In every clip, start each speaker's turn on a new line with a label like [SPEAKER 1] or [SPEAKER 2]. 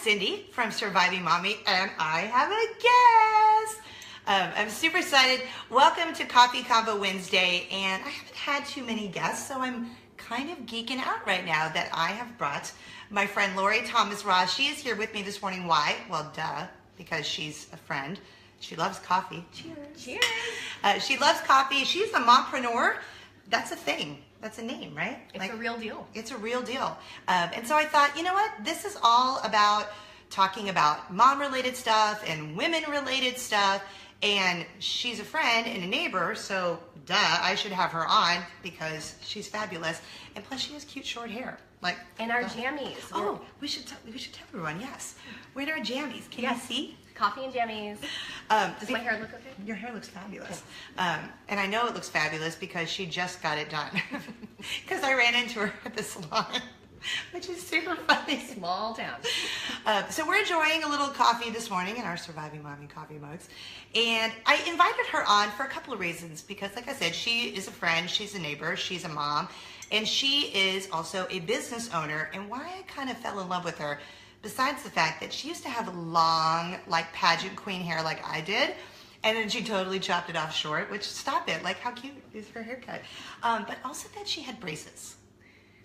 [SPEAKER 1] Cindy from Surviving Mommy, and I have a guest. I'm super excited. Welcome to Coffee Convo Wednesday, and I haven't had too many guests, so I'm kind of geeking out right now that I have brought my friend Lorrie Thomas Ross. She is here with me this morning. Why? Well, duh, because she's a friend. She loves coffee. Cheers.
[SPEAKER 2] Cheers.
[SPEAKER 1] She loves coffee. She's a mompreneur. That's a thing. That's a name, right?
[SPEAKER 2] It's a real deal.
[SPEAKER 1] It's a real deal. And so I thought, you know what? This is all about talking about mom-related stuff and women-related stuff. And she's a friend and a neighbor, so duh, I should have her on because she's fabulous. And plus, she has cute short hair.
[SPEAKER 2] And our jammies.
[SPEAKER 1] Oh, we should tell everyone. Yes, we're in our jammies. Can you see?
[SPEAKER 2] Coffee and jammies. Does my hair look okay?
[SPEAKER 1] Your hair looks fabulous. And I know it looks fabulous because she just got it done. Because I ran into her at the salon, which is super funny.
[SPEAKER 2] Small town.
[SPEAKER 1] So we're enjoying a little coffee this morning in our Surviving Mommy coffee mugs. And I invited her on for a couple of reasons because, like I said, she is a friend, she's a neighbor, she's a mom, and she is also a business owner. And why I kind of fell in love with her, besides the fact that she used to have long, like pageant queen hair like I did, and then she totally chopped it off short, which, stop it, like how cute is her haircut? But also that she had braces,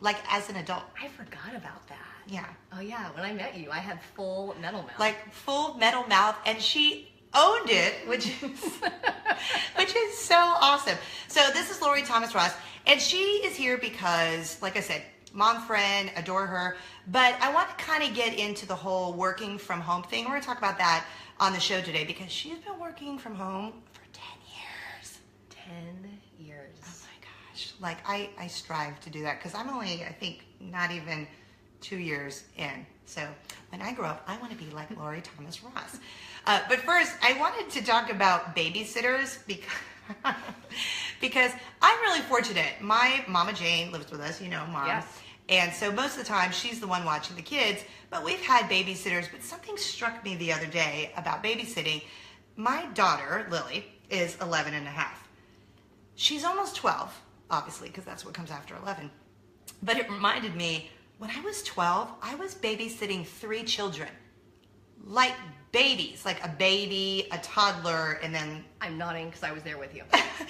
[SPEAKER 1] like as an adult.
[SPEAKER 2] I forgot about that.
[SPEAKER 1] Yeah.
[SPEAKER 2] Oh yeah, when I met you, I had full metal mouth.
[SPEAKER 1] Like full metal mouth, and she owned it, which is so awesome. So this is Lorrie Thomas Ross, and she is here because, like I said, mom friend, adore her. But I want to kind of get into the whole working from home thing. We're going to talk about that on the show today because she's been working from home for 10 years.
[SPEAKER 2] 10 years.
[SPEAKER 1] Oh my gosh. Like I strive to do that because I'm only, I think, not even 2 years in. So when I grow up, I want to be like Lorrie Thomas Ross. But first, I wanted to talk about babysitters because I'm really fortunate. My Mama Jane lives with us, you know, Mom.
[SPEAKER 2] Yes.
[SPEAKER 1] And so most of the time, she's the one watching the kids. But we've had babysitters. But something struck me the other day about babysitting. My daughter, Lily, is 11 and a half. She's almost 12, obviously, because that's what comes after 11. But it reminded me, when I was 12, I was babysitting 3 children. Like babies, like a baby, a toddler, and then...
[SPEAKER 2] I'm nodding because I was there with you.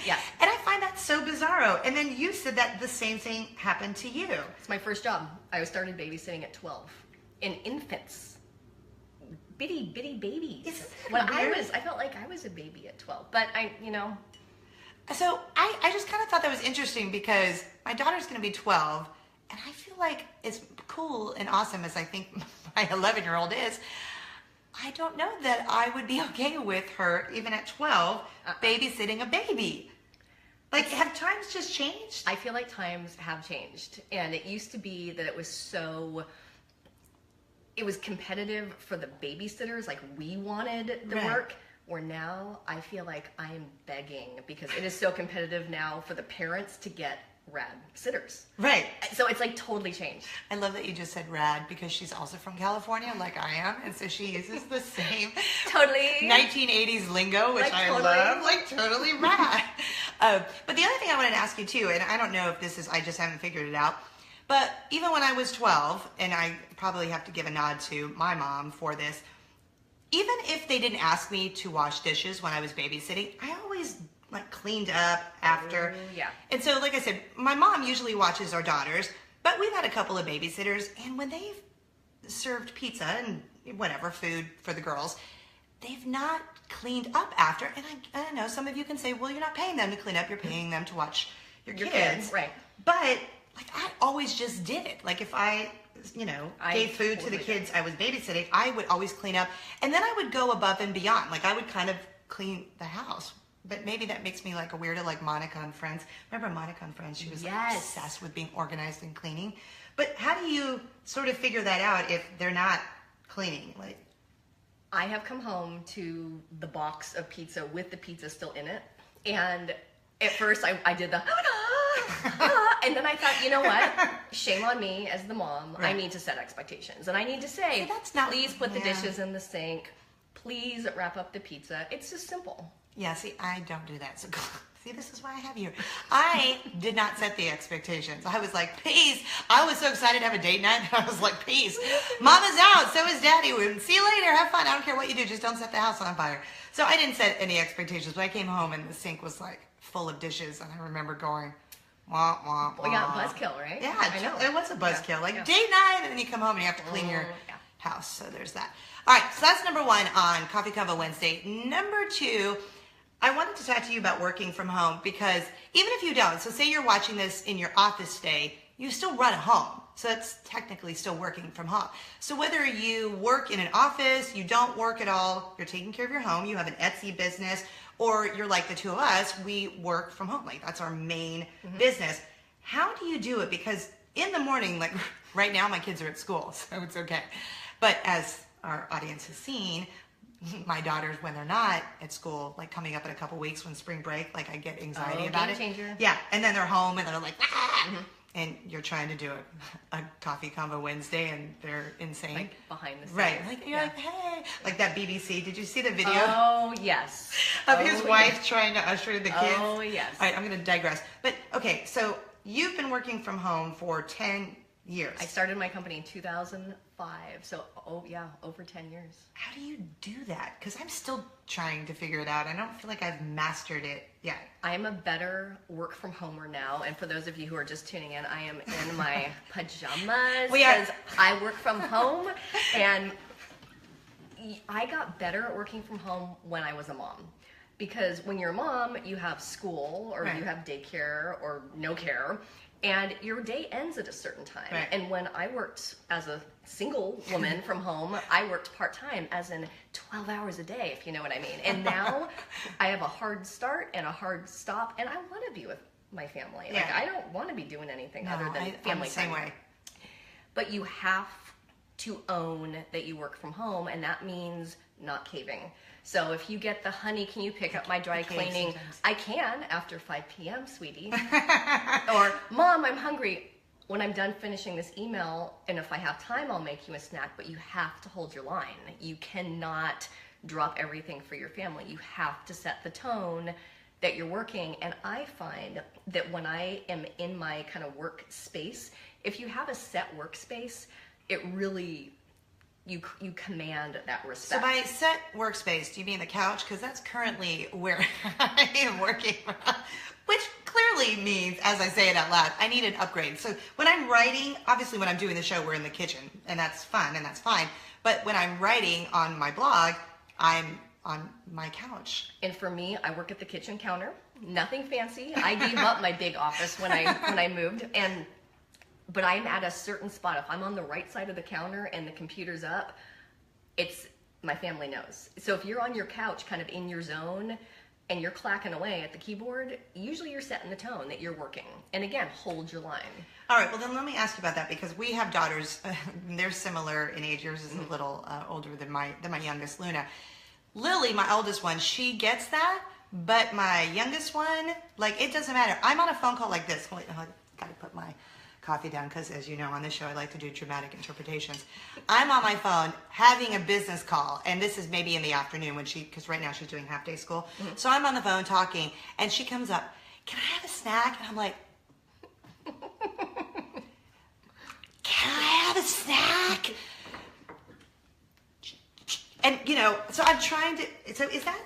[SPEAKER 2] Yes.
[SPEAKER 1] And I find that so bizarro. And then you said that the same thing happened to you.
[SPEAKER 2] It's my first job. I started babysitting at 12. In infants. Bitty babies.
[SPEAKER 1] Isn't that
[SPEAKER 2] when
[SPEAKER 1] weird?
[SPEAKER 2] I felt like I was a baby at 12. But
[SPEAKER 1] So I just kind of thought that was interesting because my daughter's going to be 12, and I feel like as cool and awesome as I think my 11-year-old is, I don't know that I would be okay with her, even at 12, babysitting a baby. Like, have times just changed?
[SPEAKER 2] I feel like times have changed. And it used to be that it was competitive for the babysitters, like we wanted the work. Where now I feel like I'm begging because it is so competitive now for the parents to get rad sitters.
[SPEAKER 1] Right.
[SPEAKER 2] So it's like totally changed.
[SPEAKER 1] I love that you just said rad because she's also from California like I am. And so she uses the same
[SPEAKER 2] Totally
[SPEAKER 1] 1980s lingo, which
[SPEAKER 2] Like,
[SPEAKER 1] I
[SPEAKER 2] totally.
[SPEAKER 1] love. Like totally rad. But the other thing I wanted to ask you too, and I don't know if this is, I just haven't figured it out. But even when I was 12, and I probably have to give a nod to my mom for this, even if they didn't ask me to wash dishes when I was babysitting, I always like cleaned up after.
[SPEAKER 2] Yeah.
[SPEAKER 1] And so, like I said, my mom usually watches our daughters, but we've had a couple of babysitters, and when they've served pizza and whatever food for the girls, they've not cleaned up after. And I know some of you can say, well, you're not paying them to clean up, you're paying them to watch your kids.
[SPEAKER 2] Right.
[SPEAKER 1] But like I always just did it. Like if I gave food to the
[SPEAKER 2] totally
[SPEAKER 1] kids I was babysitting, I would always clean up. And then I would go above and beyond. Like I would kind of clean the house. But maybe that makes me like a weirdo like Monica on Friends. Remember Monica on Friends? She was like obsessed with being organized and cleaning. But how do you sort of figure that out if they're not cleaning? Like,
[SPEAKER 2] I have come home to the box of pizza with the pizza still in it. And at first I did the and then I thought, you know what? Shame on me as the mom.
[SPEAKER 1] Right.
[SPEAKER 2] I need to set expectations. And I need to say,
[SPEAKER 1] that's not,
[SPEAKER 2] please put the dishes in the sink. Please wrap up the pizza. It's just simple.
[SPEAKER 1] Yeah, see, I don't do that. So See, this is why I have you. I did not set the expectations. I was like, peace. I was so excited to have a date night. I was like, peace. Mama's out. So is daddy. See you later. Have fun. I don't care what you do. Just don't set the house on fire. So I didn't set any expectations. But I came home and the sink was like full of dishes. And I remember going, wah, wah, wah.
[SPEAKER 2] We got buzzkill, right?
[SPEAKER 1] Yeah,
[SPEAKER 2] I know.
[SPEAKER 1] it was a buzzkill.
[SPEAKER 2] Yeah,
[SPEAKER 1] Like
[SPEAKER 2] yeah.
[SPEAKER 1] date night, and then you come home and you have to clean your house. So there's that. All right, so that's number one on Coffee Convo Wednesday. Number two, I wanted to talk to you about working from home because even if you don't, so say you're watching this in your office day, you still run a home. So it's technically still working from home. So whether you work in an office, you don't work at all, you're taking care of your home, you have an Etsy business, or you're like the two of us, we work from home. Like that's our main business. How do you do it? Because in the morning, like right now my kids are at school, so it's okay. But as our audience has seen, my daughters, when they're not at school, like coming up in a couple weeks when spring break, like I get anxiety about it.
[SPEAKER 2] Changer.
[SPEAKER 1] Yeah, and then they're home and they're like, ah! And you're trying to do a Coffee Convo Wednesday and they're insane.
[SPEAKER 2] Like behind the scenes.
[SPEAKER 1] Right, like you're like, hey, like that BBC. Did you see the video
[SPEAKER 2] Oh, yes.
[SPEAKER 1] of his wife trying to usher the kids?
[SPEAKER 2] Oh, yes.
[SPEAKER 1] All right, I'm going to digress. But okay, so you've been working from home for 10 years.
[SPEAKER 2] I started my company in 2005, so over 10 years.
[SPEAKER 1] How do you do that? Because I'm still trying to figure it out. I don't feel like I've mastered it yet.
[SPEAKER 2] I am a better work from homer now, and for those of you who are just tuning in, I am in my pajamas because I work from home, and I got better at working from home when I was a mom. Because when you're a mom, you have school, or you have daycare, or no care, and your day ends at a certain time.
[SPEAKER 1] Right.
[SPEAKER 2] And when I worked as a single woman from home, I worked part-time, as in 12 hours a day, if you know what I mean. And now I have a hard start and a hard stop, and I want to be with my family. Like, I don't want to be doing anything other than family
[SPEAKER 1] I'm the same
[SPEAKER 2] time.
[SPEAKER 1] way.
[SPEAKER 2] But you have to own that you work from home, and that means not caving. So if you get the honey, can you pick up my dry cleaning?
[SPEAKER 1] Sometimes.
[SPEAKER 2] I can after 5 p.m., sweetie. Or, Mom, I'm hungry. When I'm done finishing this email, and if I have time, I'll make you a snack, but you have to hold your line. You cannot drop everything for your family. You have to set the tone that you're working. And I find that when I am in my kind of workspace, if you have a set workspace, it really... You command that respect.
[SPEAKER 1] So by set workspace, do you mean the couch? Because that's currently where I am working from, which clearly means, as I say it out loud, I need an upgrade. So when I'm writing, obviously when I'm doing the show, we're in the kitchen, and that's fun, and that's fine. But when I'm writing on my blog, I'm on my couch.
[SPEAKER 2] And for me, I work at the kitchen counter. Nothing fancy. I gave up my big office when I moved, but I'm at a certain spot. If I'm on the right side of the counter and the computer's up, my family knows. So if you're on your couch, kind of in your zone, and you're clacking away at the keyboard, usually you're setting the tone that you're working. And again, hold your line.
[SPEAKER 1] All right, well then let me ask you about that, because we have daughters. They're similar in age. Yours is a little older than my youngest, Luna. Lily, my oldest one, she gets that, but my youngest one, like, it doesn't matter. I'm on a phone call like this. Wait, I gotta put my coffee down, because as you know, on this show I like to do dramatic interpretations. I'm on my phone having a business call, and this is maybe in the afternoon because right now she's doing half day school. So I'm on the phone talking, and she comes up, can I have a snack? And I'm like, can I have a snack? And so I'm trying to, so is that,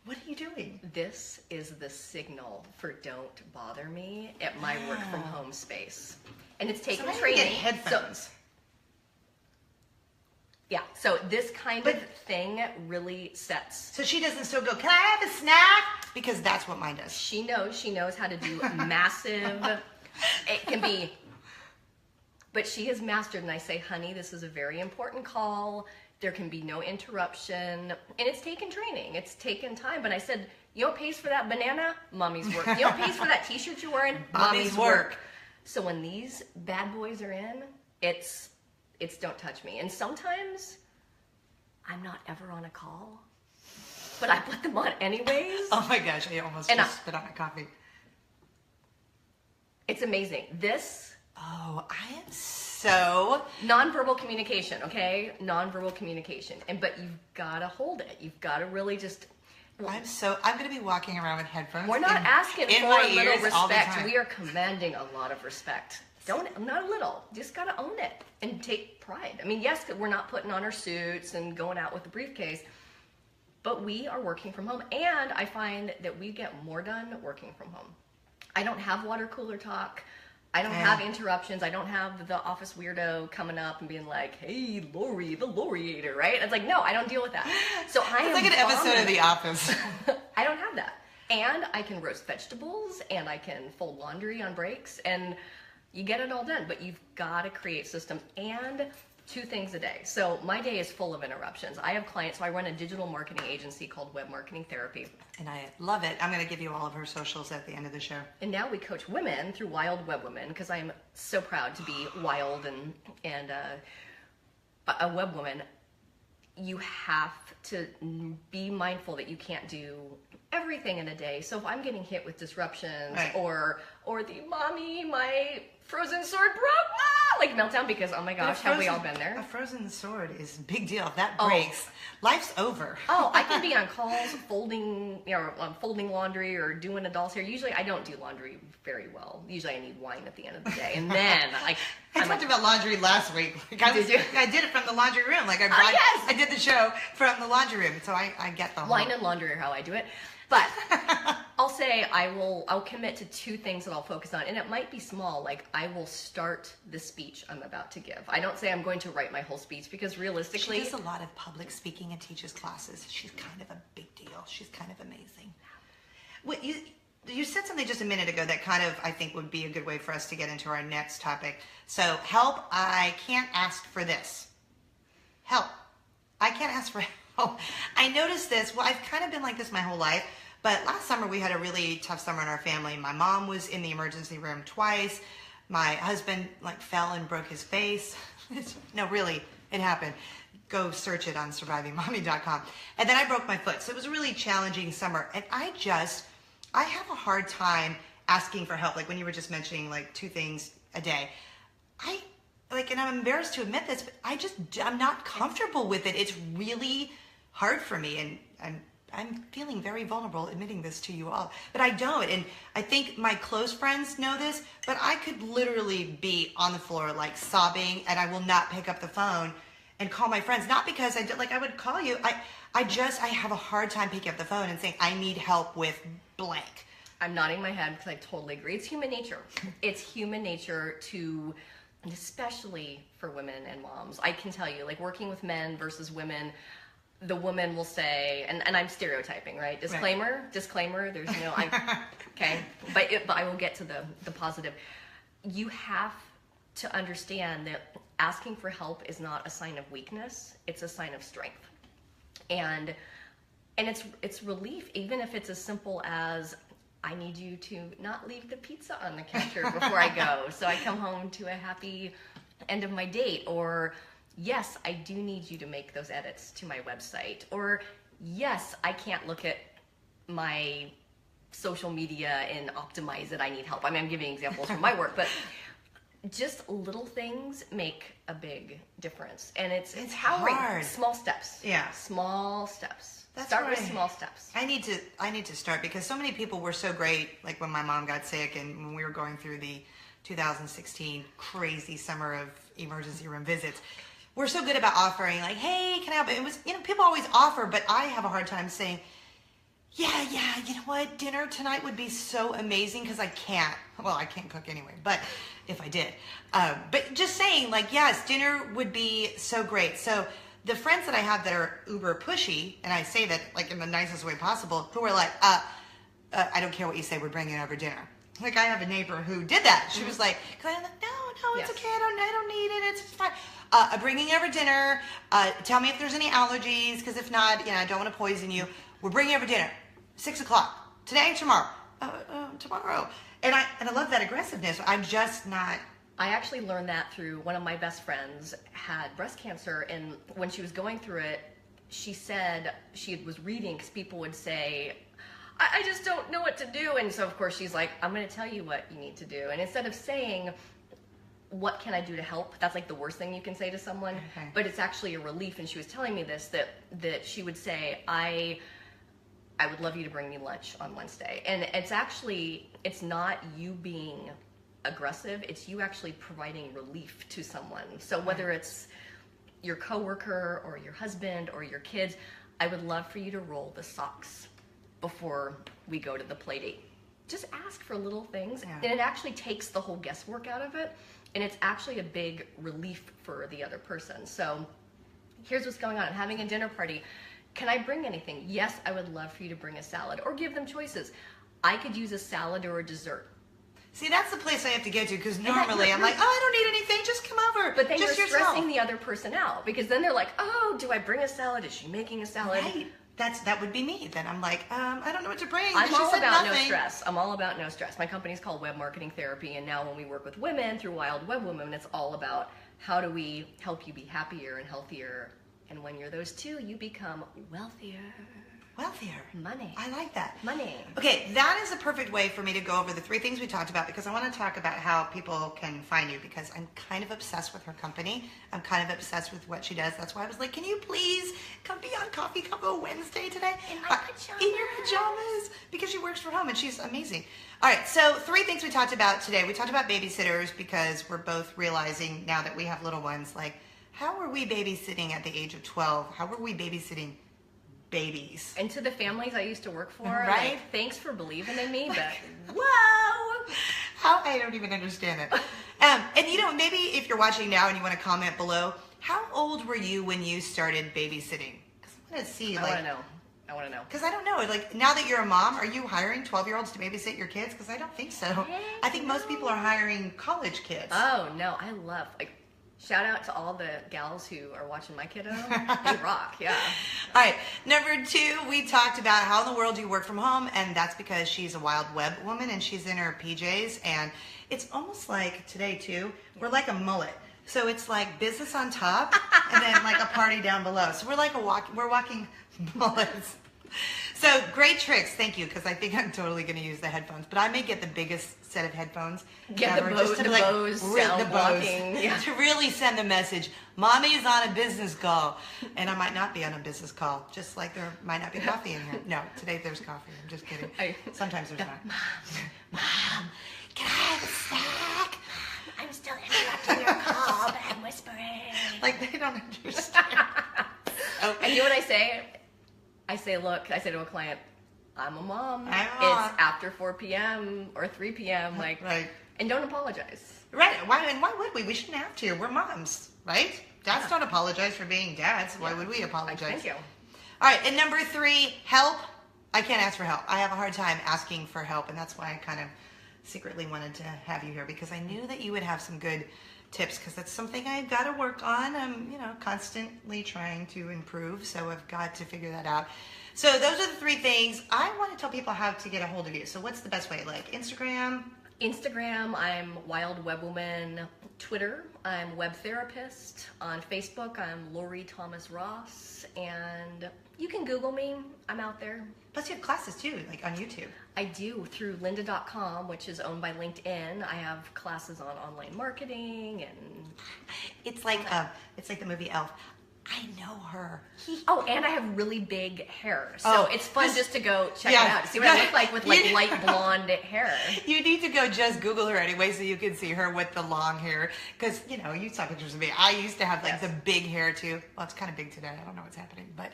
[SPEAKER 1] what are you doing?
[SPEAKER 2] This is the signal for don't bother me at my work from home space. And it's taken
[SPEAKER 1] So I need to
[SPEAKER 2] training.
[SPEAKER 1] get headphones.
[SPEAKER 2] So this kind of thing really sets.
[SPEAKER 1] So she doesn't still go, can I have a snack? Because that's what mine does.
[SPEAKER 2] She knows how to do massive, it can be, but she has mastered, and I say, honey, this is a very important call. There can be no interruption. And it's taken training. It's taken time. But I said, you know what pays for that banana? Mommy's work. You know what pays for that t-shirt you're wearing?
[SPEAKER 1] Mommy's work.
[SPEAKER 2] So when these bad boys are in, it's don't touch me. And sometimes I'm not ever on a call, but I put them on anyways.
[SPEAKER 1] Oh my gosh, I almost just spit on my coffee.
[SPEAKER 2] It's amazing.
[SPEAKER 1] Oh, I am so...
[SPEAKER 2] Nonverbal communication, okay? Nonverbal communication. But you've got to hold it. You've got to really just
[SPEAKER 1] I'm going to be walking around with headphones.
[SPEAKER 2] We're not asking
[SPEAKER 1] in
[SPEAKER 2] for
[SPEAKER 1] my
[SPEAKER 2] a little
[SPEAKER 1] ears all the
[SPEAKER 2] respect.
[SPEAKER 1] time.
[SPEAKER 2] We are commanding a lot of respect. Not a little. Just gotta own it and take pride. I mean, yes, we're not putting on our suits and going out with a briefcase, but we are working from home, and I find that we get more done working from home. I don't have water cooler talk. I don't have interruptions. I don't have the office weirdo coming up and being like, "Hey, Lorrie, the Lorrieator," right? It's like, no, I don't deal with that. So
[SPEAKER 1] It's like an episode of The Office.
[SPEAKER 2] I don't have that. And I can roast vegetables, and I can fold laundry on breaks, and you get it all done. But you've got to create systems, and 2 things a day. So my day is full of interruptions. I have clients, so I run a digital marketing agency called Web Marketing Therapy.
[SPEAKER 1] And I love it. I'm going to give you all of her socials at the end of the show.
[SPEAKER 2] And now we coach women through Wild Web Women, because I'm so proud to be wild and a web woman. You have to be mindful that you can't do everything in a day. So if I'm getting hit with disruptions,
[SPEAKER 1] right,
[SPEAKER 2] or the mommy, my frozen sword broke, like meltdown, because oh my gosh, have we all been there?
[SPEAKER 1] A frozen sword is a big deal. If that breaks, life's over.
[SPEAKER 2] I can be on calls folding laundry or doing a doll's hair. Usually I don't do laundry very well. Usually I need wine at the end of the day, and then
[SPEAKER 1] I talked about laundry last week. I did it from the laundry room. Like I did the show from the laundry room, so I get the whole
[SPEAKER 2] wine and laundry are how I do it. But I'll say I'll commit to 2 things that I'll focus on, and it might be small. Like I will start the speech I'm about to give. I don't say I'm going to write my whole speech, because realistically,
[SPEAKER 1] she does a lot of public speaking and teaches classes. She's kind of a big deal. She's kind of amazing. What you said something just a minute ago that kind of I think would be a good way for us to get into our next topic. So help. I can't ask for this. Help. I can't ask for help. I noticed this. Well, I've kind of been like this my whole life. But last summer we had a really tough summer in our family. My mom was in the emergency room twice. My husband fell and broke his face. No, really, it happened. Go search it on survivingmommy.com. And then I broke my foot. So it was a really challenging summer. And I have a hard time asking for help. Like when you were just mentioning 2 things a day. And I'm embarrassed to admit this, but I'm not comfortable with it. It's really hard for me. And I'm feeling very vulnerable admitting this to you all, but I don't. And I think my close friends know this, but I could literally be on the floor sobbing, and I will not pick up the phone and call my friends. Not because I would call you. I have a hard time picking up the phone and saying, I need help with blank.
[SPEAKER 2] I'm nodding my head because I totally agree. It's human nature. It's human nature to, and especially for women and moms. I can tell you, working with men versus women, the woman will say, and I'm stereotyping, right? Disclaimer, there's okay. But I will get to the positive. You have to understand that asking for help is not a sign of weakness, it's a sign of strength. And it's relief, even if it's as simple as, I need you to not leave the pizza on the counter before I go, so I come home to a happy end of my date, or yes, I do need you to make those edits to my website. Or yes, I can't look at my social media and optimize it. I need help. I mean, I'm giving examples from my work, but just little things make a big difference. And it's empowering.
[SPEAKER 1] Hard.
[SPEAKER 2] Small steps.
[SPEAKER 1] Yeah.
[SPEAKER 2] Small steps.
[SPEAKER 1] That's
[SPEAKER 2] Start
[SPEAKER 1] right.
[SPEAKER 2] with small steps.
[SPEAKER 1] I need to start, because so many people were so great, when my mom got sick and when we were going through the 2016 crazy summer of emergency room visits. We're so good about offering, hey, can I help? It was, people always offer, but I have a hard time saying, yeah, you know what? Dinner tonight would be so amazing, because I can't cook anyway, but if I did. But just saying, yes, dinner would be so great. So the friends that I have that are uber pushy, and I say that in the nicest way possible, who are I don't care what you say, we're bringing over dinner. I have a neighbor who did that. She was like, no, it's okay. I don't need it. It's fine. I'm bringing over dinner. Tell me if there's any allergies, because if not, I don't want to poison you. We're bringing over dinner, 6:00 today, tomorrow, tomorrow. And I love that aggressiveness. I'm just not.
[SPEAKER 2] I actually learned that through one of my best friends had breast cancer, and when she was going through it, she said she was reading, because people would say, I just don't know what to do. And so of course she's like, I'm going to tell you what you need to do. And instead of saying, what can I do to help? That's the worst thing you can say to someone, but it's actually a relief. And she was telling me this, that she would say, I I would love you to bring me lunch on Wednesday. And it's not you being aggressive, it's you actually providing relief to someone. So whether it's your coworker or your husband or your kids, I would love for you to roll the socks before we go to the play date. Just ask for little things, and it actually takes the whole guesswork out of it, and it's actually a big relief for the other person. So here's what's going on. I'm having a dinner party. Can I bring anything? Yes, I would love for you to bring a salad, or give them choices. I could use a salad or a dessert.
[SPEAKER 1] See, that's the place I have to get to, because normally I'm like, oh, I don't need anything, just come over.
[SPEAKER 2] But then
[SPEAKER 1] just
[SPEAKER 2] you're
[SPEAKER 1] yourself.
[SPEAKER 2] stressing the other person out, because then they're like, oh, do I bring a salad? Is she making a salad?
[SPEAKER 1] Right. That would be me. Then I'm like, I don't know what to bring.
[SPEAKER 2] I'm
[SPEAKER 1] She
[SPEAKER 2] all
[SPEAKER 1] said
[SPEAKER 2] about
[SPEAKER 1] nothing.
[SPEAKER 2] no stress. I'm all about no stress. My company's called Web Marketing Therapy, and now when we work with women through Wild Web Women, it's all about how do we help you be happier and healthier. And when you're those two, you become wealthier.
[SPEAKER 1] Wealthier.
[SPEAKER 2] Money.
[SPEAKER 1] I like that.
[SPEAKER 2] Money.
[SPEAKER 1] Okay, that is a perfect way for me to go over the 3 things we talked about, because I want to talk about how people can find you, because I'm kind of obsessed with her company. I'm kind of obsessed with what she does. That's why I was like, can you please come be on Coffee Convo Wednesday today?
[SPEAKER 2] In my pajamas.
[SPEAKER 1] In your pajamas, because she works from home and she's amazing. All right, so 3 things we talked about today. We talked about babysitters, because we're both realizing now that we have little ones, like, how were we babysitting at the age of 12? How were we babysitting babies?
[SPEAKER 2] And to the families I used to work for,
[SPEAKER 1] Right?
[SPEAKER 2] like, thanks for believing in me, but whoa!
[SPEAKER 1] How? I don't even understand it. And you know, maybe if you're watching now and you want to comment below, how old were you when you started babysitting? Because I want to see,
[SPEAKER 2] I
[SPEAKER 1] like,
[SPEAKER 2] want to know.
[SPEAKER 1] because I don't know, like, now that you're a mom, are you hiring 12-year-olds to babysit your kids? Because I don't think so.
[SPEAKER 2] Heck
[SPEAKER 1] I think most
[SPEAKER 2] no.
[SPEAKER 1] people are hiring college kids.
[SPEAKER 2] Oh, no, I love, like, shout out to all the gals who are watching my kiddo. They rock, yeah.
[SPEAKER 1] All right, number 2, we talked about how in the world do you work from home, and that's because she's a wild web woman and she's in her PJs, and it's almost like today too, we're like a mullet. So it's like business on top and then like a party down below. So we're like we're walking mullets. So great tricks, thank you, because I think I'm totally going to use the headphones, but I may get the biggest set of headphones
[SPEAKER 2] Get
[SPEAKER 1] ever, just to
[SPEAKER 2] the
[SPEAKER 1] like,
[SPEAKER 2] Bose sound blocking. Yeah.
[SPEAKER 1] to really send the message, mommy is on a business call, and I might not be on a business call, just like there might not be coffee in here. No, today there's coffee, I'm just kidding. Sometimes there's not. Mom, can I have a snack?
[SPEAKER 2] I'm still interrupting your call, but I'm whispering.
[SPEAKER 1] Like, they don't understand.
[SPEAKER 2] And you know what I say? I say to a client, I'm a mom.
[SPEAKER 1] I'm a mom.
[SPEAKER 2] It's after 4 p.m. or 3 p.m. Like,
[SPEAKER 1] Right.
[SPEAKER 2] And don't apologize.
[SPEAKER 1] Right. Why would we? We shouldn't have to. We're moms, right? Dads don't apologize for being dads. Why would we apologize?
[SPEAKER 2] Thank you.
[SPEAKER 1] All right. And number 3, help. I can't ask for help. I have a hard time asking for help, and that's why I kind of secretly wanted to have you here, because I knew that you would have some good tips, because that's something I've got to work on. I'm, constantly trying to improve, so I've got to figure that out. So those are the 3 things. I want to tell people how to get a hold of you. So what's the best way? Like Instagram?
[SPEAKER 2] Instagram, I'm Wild Web Woman. Twitter, I'm Web Therapist. On Facebook, I'm Lorrie Thomas Ross. And you can Google me. I'm out there.
[SPEAKER 1] Plus you have classes too, like on YouTube.
[SPEAKER 2] I do through lynda.com, which is owned by LinkedIn. I have classes on online marketing and
[SPEAKER 1] It's like the movie Elf. I know her.
[SPEAKER 2] oh, and I have really big hair, so it's fun just to go check it out. See what I look like with like light blonde hair.
[SPEAKER 1] You need to go just Google her anyway, so you can see her with the long hair. Because you saw pictures of me. I used to have like the big hair too. Well, it's kind of big today. I don't know what's happening, but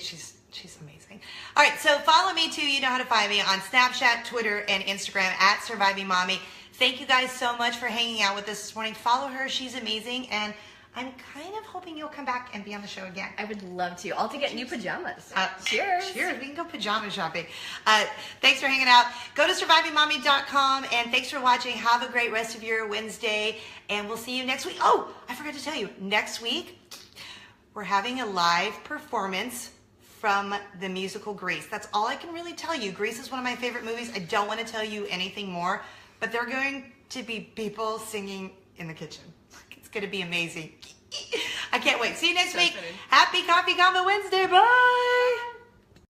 [SPEAKER 1] she's amazing. All right, so follow me too. You know how to find me on Snapchat, Twitter, and Instagram at Surviving Mommy. Thank you guys so much for hanging out with us this morning. Follow her. She's amazing, and I'm kind of hoping you'll come back and be on the show again.
[SPEAKER 2] I would love to. I'll to get new pajamas. Cheers.
[SPEAKER 1] Cheers. We can go pajama shopping. Thanks for hanging out. Go to survivingmommy.com, and thanks for watching. Have a great rest of your Wednesday, and we'll see you next week. Oh, I forgot to tell you. Next week, we're having a live performance from the musical Grease. That's all I can really tell you. Grease is one of my favorite movies. I don't want to tell you anything more, but they're going to be people singing in the kitchen. It's going to be amazing. I can't wait. See you next week. Happy Coffee Convo Wednesday. Bye.